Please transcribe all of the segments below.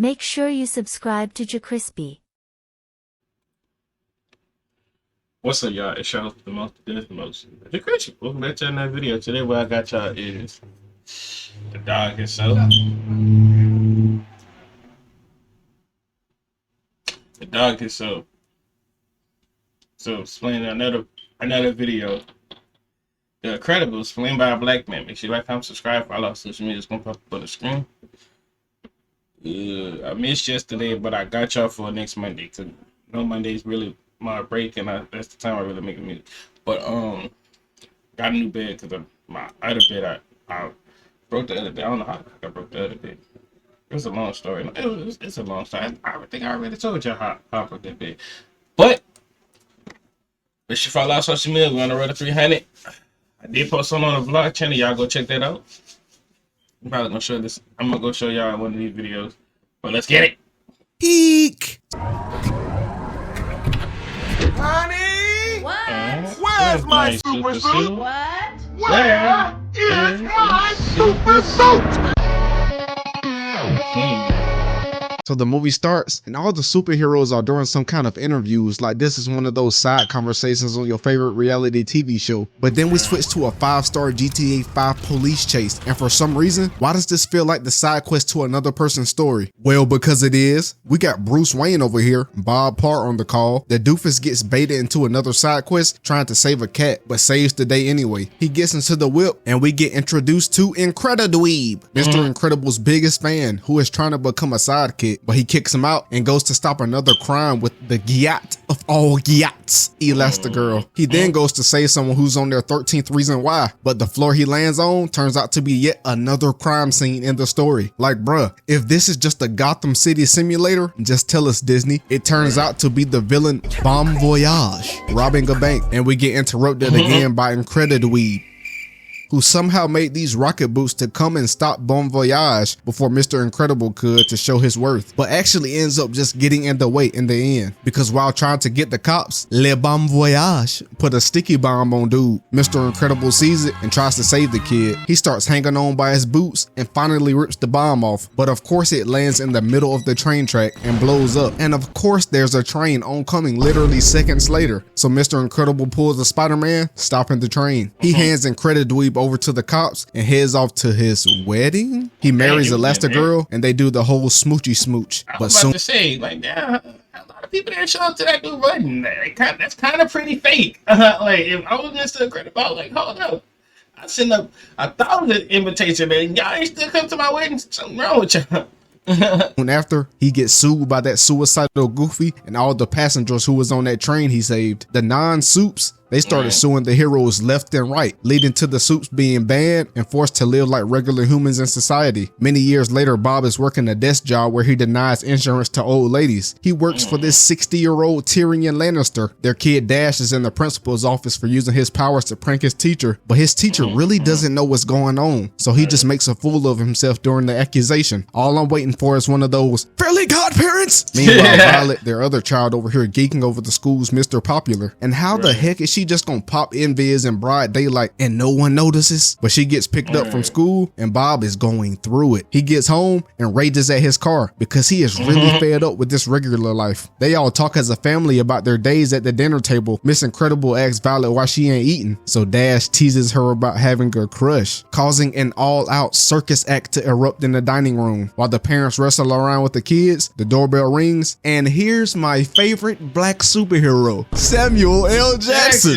Make sure you subscribe to JerCrispy. What's up, y'all? It's y'all the most death motion. JerCrispy. Welcome back to another video. Today, what I got y'all is the dog himself. The dog himself. So, explaining another video. The Incredibles, explained by a black man. Make sure you like, comment, subscribe, follow our social media. It's gonna pop up on the screen. I missed yesterday, but I got y'all for next Monday. Cause no Monday's really my break, and that's the time I really make music. But got a new bed because my other bed I broke the other bed. I don't know how I broke the other bed. It's a long story. It's a long story. I think I already told you how I broke that bed. But make sure you follow our social media. We're on the road to 300. I did post something on the vlog channel. Y'all go check that out. I'm probably gonna show this. I'm gonna go show y'all one of these videos. But let's get it. Eek. Honey! What? Where's my super suit? What? Where is my super suit? So the movie starts and all the superheroes are doing some kind of interviews, like this is one of those side conversations on your favorite reality TV show. But then we switch to a 5-star GTA 5 police chase, and for some reason, why does this feel like the side quest to another person's story? Well, because it is. We got Bruce Wayne over here, Bob Parr on the call. The doofus gets baited into another side quest trying to save a cat, but saves the day anyway. He gets into the whip and we get introduced to Incredidweeb, Mr. Incredible's biggest fan, who is trying to become a sidekick. But he kicks him out and goes to stop another crime with the Gyat of all Gyats, Elastigirl. He then goes to save someone who's on their 13th reason why, but the floor he lands on turns out to be yet another crime scene in the story. Like, bruh, if this is just a Gotham City simulator, just tell us, Disney. It turns out to be the villain Bon Voyage, robbing a bank, and we get interrupted again by Incredidweeb, who somehow made these rocket boots to come and stop Bon Voyage before Mr. Incredible could to show his worth, but actually ends up just getting in the way in the end, because while trying to get the cops, Le Bon Voyage put a sticky bomb on dude. Mr. Incredible sees it and tries to save the kid. He starts hanging on by his boots and finally rips the bomb off, but of course it lands in the middle of the train track and blows up, and of course there's a train oncoming literally seconds later, so Mr. Incredible pulls a Spider-Man, stopping the train. He hands Incredidweeb over to the cops and heads off to his wedding. He marries Elastigirl and they do the whole smoochy smooch. I was about to say, like, yeah, a lot of people that show up to that new wedding, that's kind of pretty fake. Like, if I was Mr. Incredible, like, hold up. I sent up 1,000 invitations and y'all ain't still come to my wedding. Something wrong with y'all. And after he gets sued by that suicidal Goofy and all the passengers who was on that train he saved, the non-soups, they started suing the heroes left and right, leading to the soups being banned and forced to live like regular humans in society. Many years later, Bob is working a desk job where he denies insurance to old ladies. He works for this 60-year-old Tyrion Lannister. Their kid Dash is in the principal's office for using his powers to prank his teacher, but his teacher really doesn't know what's going on, so he just makes a fool of himself during the accusation. All I'm waiting for is one of those fairly godparents. Meanwhile, Violet, their other child over here, geeking over the school's Mr. Popular. And how the heck is she just gonna pop in viz in broad daylight and no one notices? But she gets picked up from school and Bob is going through it. He gets home and rages at his car because he is really fed up with this regular life. They all talk as a family about their days at the dinner table. Miss Incredible asks Violet why she ain't eating, so Dash teases her about having a crush, causing an all-out circus act to erupt in the dining room. While the parents wrestle around with the kids, the doorbell rings, and here's my favorite black superhero, Samuel L. Jackson.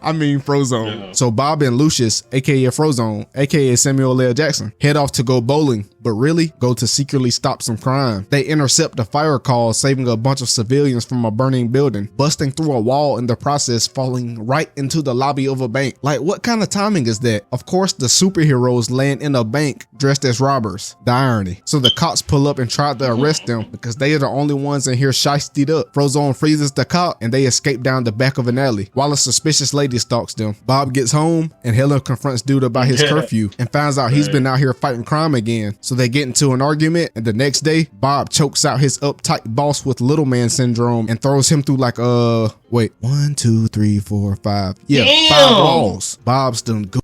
I mean Frozone. Yeah. So Bob and Lucius, aka Frozone, aka Samuel L. Jackson, head off to go bowling, but really go to secretly stop some crime. They intercept a fire call, saving a bunch of civilians from a burning building, busting through a wall in the process, falling right into the lobby of a bank. Like, what kind of timing is that? Of course, the superheroes land in a bank dressed as robbers. The irony. So the cops pull up and try to arrest them because they are the only ones in here shiestied up. Frozone freezes the cop and they escape down the back of an alley, while a suspicious lady stalks them. Bob gets home and Helen confronts dude about his curfew and finds out he's been out here fighting crime again. So they get into an argument, and the next day, Bob chokes out his uptight boss with little man syndrome and throws him through like, 1, 2, 3, 4, 5. Yeah, damn. 5 walls. Bob's done good.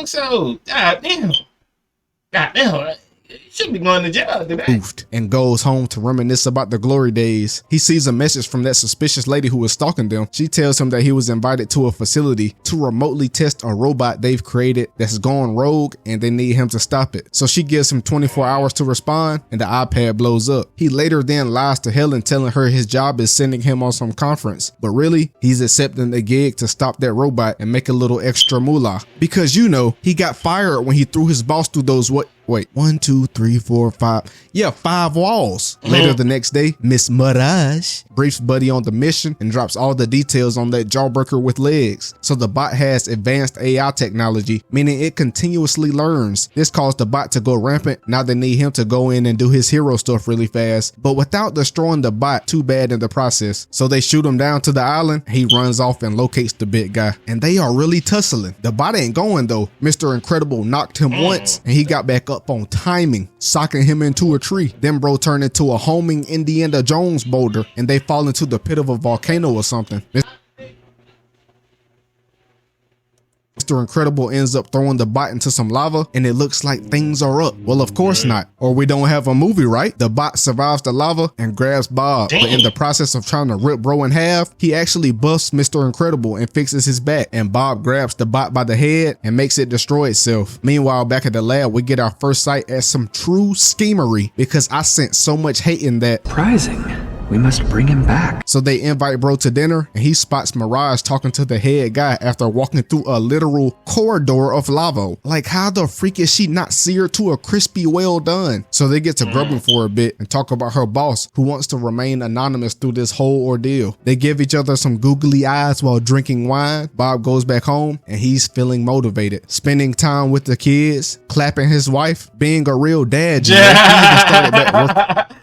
So, goddamn. You should be going to jail today. And goes home to reminisce about the glory days. He sees a message from that suspicious lady who was stalking them. She tells him that he was invited to a facility to remotely test a robot they've created that's gone rogue and they need him to stop it. So she gives him 24 hours to respond and the iPad blows up. He later then lies to Helen, telling her his job is sending him on some conference, but really he's accepting the gig to stop that robot and make a little extra moolah. Because you know, he got fired when he threw his boss through those 1, 2, 3, 4, 5. Yeah, 5 walls. Later the next day, Miss Mirage briefs Buddy on the mission and drops all the details on that jawbreaker with legs. So the bot has advanced AI technology, meaning it continuously learns. This caused the bot to go rampant. Now they need him to go in and do his hero stuff really fast, but without destroying the bot too bad in the process. So they shoot him down to the island. He runs off and locates the big guy, and they are really tussling. The bot ain't going though. Mr. Incredible knocked him once and he got back up on timing, socking him into a tree. Then bro turned into a homing Indiana Jones boulder and they fall into the pit of a volcano or something. Mr. Incredible ends up throwing the bot into some lava and it looks like things are up. Well, of course not, or we don't have a movie, right? The bot survives the lava and grabs Bob, but in the process of trying to rip bro in half, he actually buffs Mr. Incredible and fixes his back, and Bob grabs the bot by the head and makes it destroy itself. Meanwhile, back at the lab, we get our first sight at some true schemery because I sent so much hate in that. Surprising. We must bring him back. So they invite bro to dinner and he spots Mirage talking to the head guy after walking through a literal corridor of lava. Like, how the freak is she not seared to a crispy well done? So they get to grubbing for a bit and talk about her boss who wants to remain anonymous through this whole ordeal. They give each other some googly eyes while drinking wine. Bob goes back home and he's feeling motivated, spending time with the kids, clapping his wife, being a real dad. You know? He even started back working.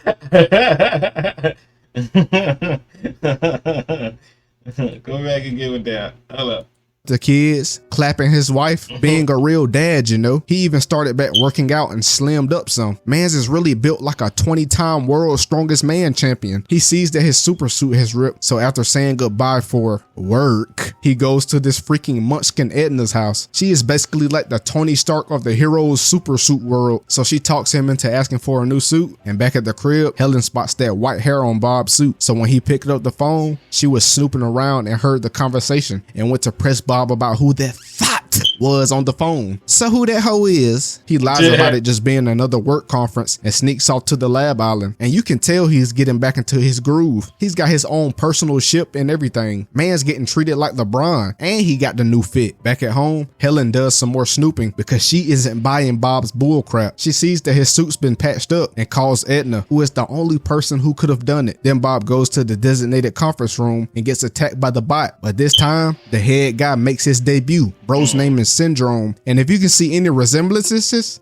Go back and get with that. Hold up. The kids, clapping his wife, being a real dad, you know. He even started back working out and slimmed up some. Mans is really built like a 20-time world's strongest man champion. He sees that his super suit has ripped, so after saying goodbye for work, he goes to this freaking munchkin Edna's house. She is basically like the Tony Stark of the hero's super suit world, so she talks him into asking for a new suit. And back at the crib, Helen spots that white hair on Bob's suit, so when he picked up the phone, she was snooping around and heard the conversation and went to press Bob about who that thought was on the phone. So who that hoe is? He lies about it just being another work conference and sneaks off to the lab island. And you can tell he's getting back into his groove. He's got his own personal ship and everything. Man's getting treated like LeBron, and he got the new fit. Back at home, Helen does some more snooping because she isn't buying Bob's bull crap. She sees that his suit's been patched up and calls Edna, who is the only person who could have done it. Then Bob goes to the designated conference room and gets attacked by the bot. But this time, the head guy makes his debut. Bro's name is Syndrome. And if you can see any resemblances,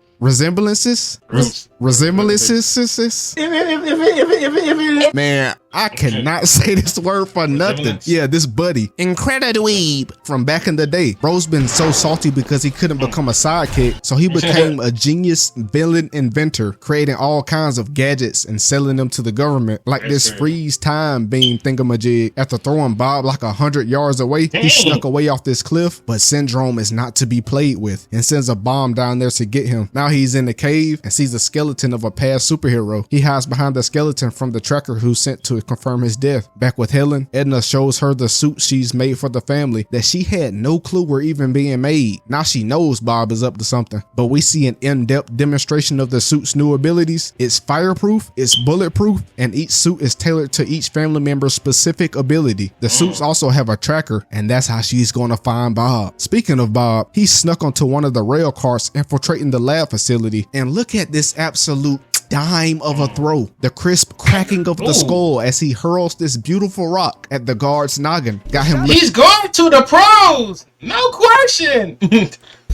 man, I cannot say this word for nothing. Yeah, this Buddy, Incredidweeb from back in the day. Bro's been so salty because he couldn't become a sidekick, so he became a genius villain inventor, creating all kinds of gadgets and selling them to the government, like this freeze time beam thingamajig. After throwing Bob like 100 yards away, he snuck away off this cliff, but Syndrome is not to be played with and sends a bomb down there to get him. Now he's in the cave and sees a skeleton of a past superhero. He hides behind the skeleton from the tracker who sent to confirm his death. Back with Helen, Edna shows her the suit she's made for the family that she had no clue were even being made. Now she knows Bob is up to something, but we see an in-depth demonstration of the suit's new abilities. It's fireproof, it's bulletproof, and each suit is tailored to each family member's specific ability. The suits also have a tracker, and that's how she's going to find Bob. Speaking of Bob, he snuck onto one of the rail cars infiltrating the lab facility, and look at this absolute dime of a throw. The crisp cracking of the skull as he hurls this beautiful rock at the guard's noggin got him He's going to the pros, no question.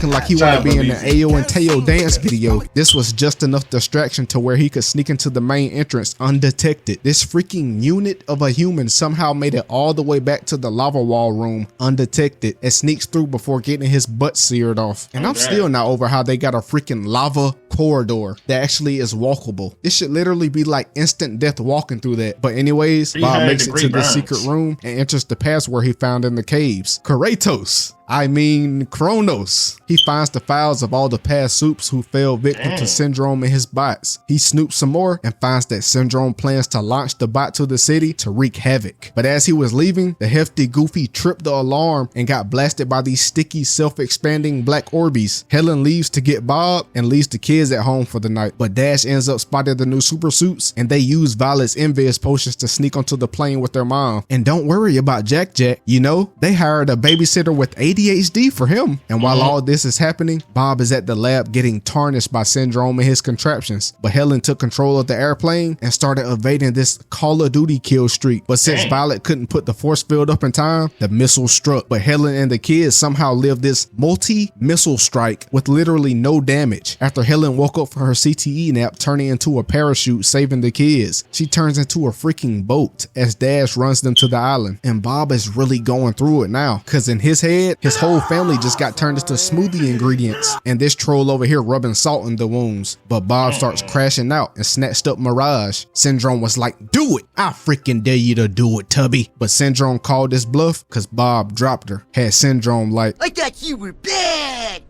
like he wanted to be in the Ayo and Teo dance video. This was just enough distraction to where he could sneak into the main entrance undetected. This freaking unit of a human somehow made it all the way back to the lava wall room undetected and sneaks through before getting his butt seared off. And I'm still not over how they got a freaking lava corridor that actually is walkable. This should literally be like instant death walking through that. But anyways, Bob makes it to the secret room and enters the password he found in the caves. Kratos. I mean Kronos. He finds the files of all the past Supes who fell victim to Syndrome and his bots. He snoops some more and finds that Syndrome plans to launch the bot to the city to wreak havoc. But as he was leaving, the hefty Goofy tripped the alarm and got blasted by these sticky, self-expanding black Orbeez. Helen leaves to get Bob and leaves the kids at home for the night. But Dash ends up spotting the new super suits and they use Violet's Invis potions to sneak onto the plane with their mom. And don't worry about Jack Jack, you know, they hired a babysitter with ADHD for him. And while all this is happening, Bob is at the lab getting tarnished by Syndrome and his contraptions. But Helen took control of the airplane and started evading this Call of Duty kill streak. But since Violet couldn't put the force field up in time, the missile struck. But Helen and the kids somehow lived this multi-missile strike with literally no damage. After Helen woke up from her CTE nap, turning into a parachute, saving the kids, she turns into a freaking boat as Dash runs them to the island. And Bob is really going through it now, because in his head, his whole family just got turned into smoothie ingredients, and this troll over here rubbing salt in the wounds. But Bob starts crashing out and snatched up Mirage. Syndrome was like, do it, I freaking dare you to do it, Tubby. But Syndrome called this bluff because Bob dropped her. Had Syndrome like, I thought you were bad.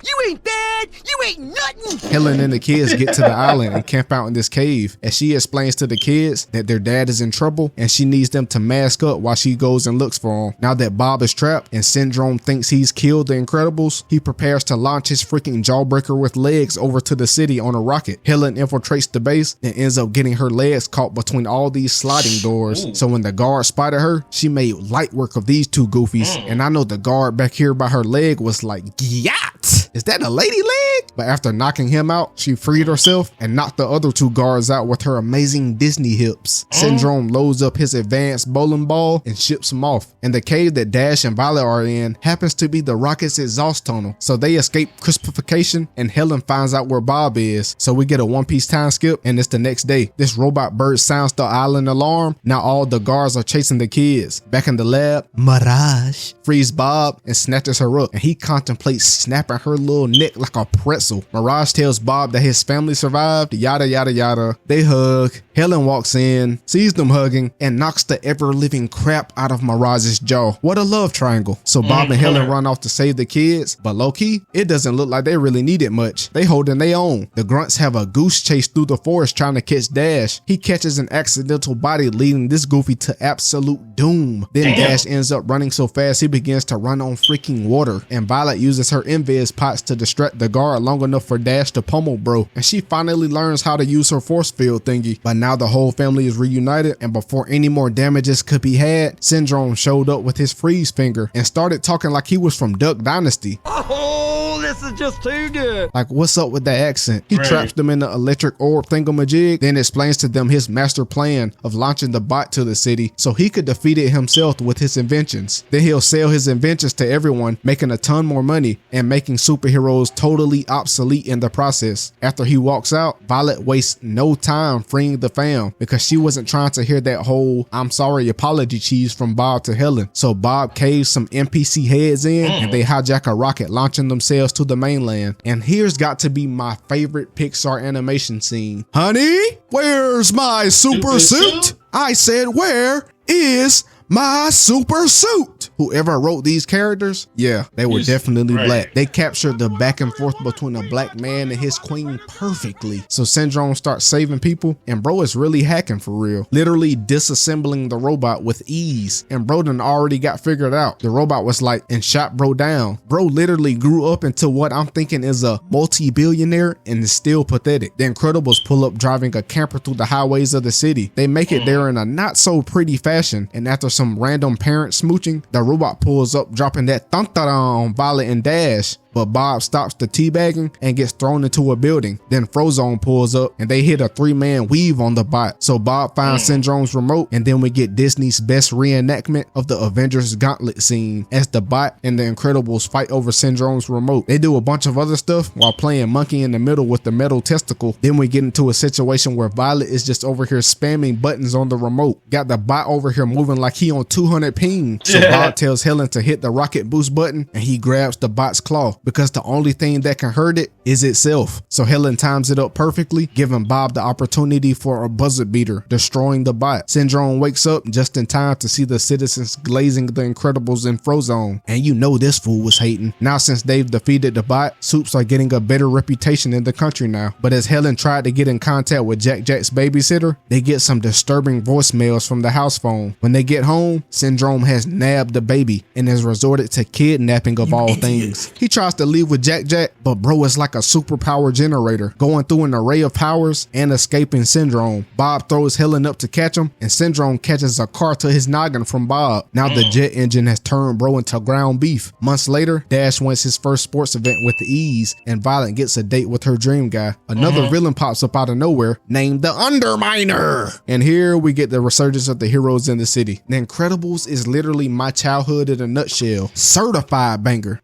You ain't bad. You ain't nothing. Helen and the kids get to the island and camp out in this cave as she explains to the kids that their dad is in trouble and she needs them to mask up while she goes and looks for him. Now that Bob is trapped and Syndrome thinks he's killed the Incredibles, he prepares to launch his freaking jawbreaker with legs over to the city on a rocket. Helen infiltrates the base and ends up getting her legs caught between all these sliding doors. So when the guard spotted her, she made light work of these two goofies. And I know the guard back here by her leg was like, yacht! Is that a lady leg? But after knocking him out, she freed herself and knocked the other two guards out with her amazing Disney hips. Syndrome loads up his advanced bowling ball and ships him off. And the cave that Dash and Violet are in happens to be the rocket's exhaust tunnel. So they escape crispification and Helen finds out where Bob is. So we get a One Piece time skip and it's the next day. This robot bird sounds the island alarm. Now all the guards are chasing the kids. Back in the lab, Mirage frees Bob and snatches her up. And he contemplates snapping her little neck like a pretzel. Mirage tells Bob that his family survived, yada yada yada. They hug. Helen walks in, sees them hugging, and knocks the ever-living crap out of Mirage's jaw. What a love triangle. So Bob and Helen run off to save the kids, but low-key, it doesn't look like they really need it much. They holding their own. The grunts have a goose chase through the forest trying to catch Dash. He catches an accidental body, leading this goofy to absolute doom. Then Dash ends up running so fast he begins to run on freaking water, and Violet uses her Invis pots to distract the guard long enough for Dash to pummel bro, and she finally learns how to use her force field thingy. But now the whole family is reunited, and before any more damages could be had, Syndrome showed up with his freeze finger and started talking like he was from Duck Dynasty. Oh, this is just too good. Like, what's up with that accent? He traps them in the electric orb thingamajig, then explains to them his master plan of launching the bot to the city so he could defeat it himself with his inventions. Then he'll sell his inventions to everyone, making a ton more money and making superheroes totally obsolete in the process. After he walks out, Violet wastes no time freeing the fam because she wasn't trying to hear that whole I'm sorry apology cheese from Bob to Helen. So Bob caves some NPC heads in and they hijack a rocket, launching themselves to the mainland. And here's got to be my favorite Pixar animation scene. Honey, where's my super suit? I said, where is my super suit? Whoever wrote these characters, yeah, they were definitely black. They captured the back and forth between a black man and his queen perfectly. So Syndrome starts saving people, and bro is really hacking for real. Literally disassembling the robot with ease. And bro done already got figured out. The robot was like, and shot bro down. Bro literally grew up into what I'm thinking is a multi-billionaire and is still pathetic. The Incredibles pull up driving a camper through the highways of the city. They make it there in a not so pretty fashion, and after some random parent smooching, the robot pulls up, dropping that thunk-da-da on Violet and Dash. But Bob stops the teabagging and gets thrown into a building. Then Frozone pulls up and they hit a 3-man weave on the bot. So Bob finds Syndrome's remote, and then we get Disney's best reenactment of the Avengers Gauntlet scene as the bot and the Incredibles fight over Syndrome's remote. They do a bunch of other stuff while playing monkey in the middle with the metal testicle. Then we get into a situation where Violet is just over here spamming buttons on the remote. Got the bot over here moving like he on 200 ping. So Bob tells Helen to hit the rocket boost button and he grabs the bot's claw. because the only thing that can hurt it is itself. So Helen times it up perfectly, giving Bob the opportunity for a buzzer beater, destroying the bot. Syndrome wakes up just in time to see the citizens glazing the Incredibles in Frozone. And you know this fool was hating. Now since they've defeated the bot, Soups are getting a better reputation in the country now. But as Helen tried to get in contact with Jack's babysitter, they get some disturbing voicemails from the house phone. When they get home, Syndrome has nabbed the baby and has resorted to kidnapping of all things. He tries to leave with Jack, but bro is like a superpower generator, going through an array of powers and escaping Syndrome. Bob throws Helen up to catch him, and Syndrome catches a car to his noggin from Bob. Now the jet engine has turned bro into ground beef. Months later, Dash wins his first sports event with ease, and Violet gets a date with her dream guy. Another villain pops up out of nowhere, named the Underminer. And here we get the resurgence of the heroes in the city. The Incredibles is literally my childhood in a nutshell. Certified banger.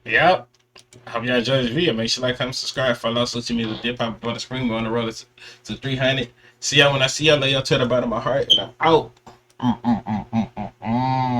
Yep. I hope y'all enjoyed this video. Make sure you like, comment, subscribe, follow social media, dip on the screen. We're on the road to 300. See y'all when I see y'all. Lay y'all to the bottom of my heart, and I'm out.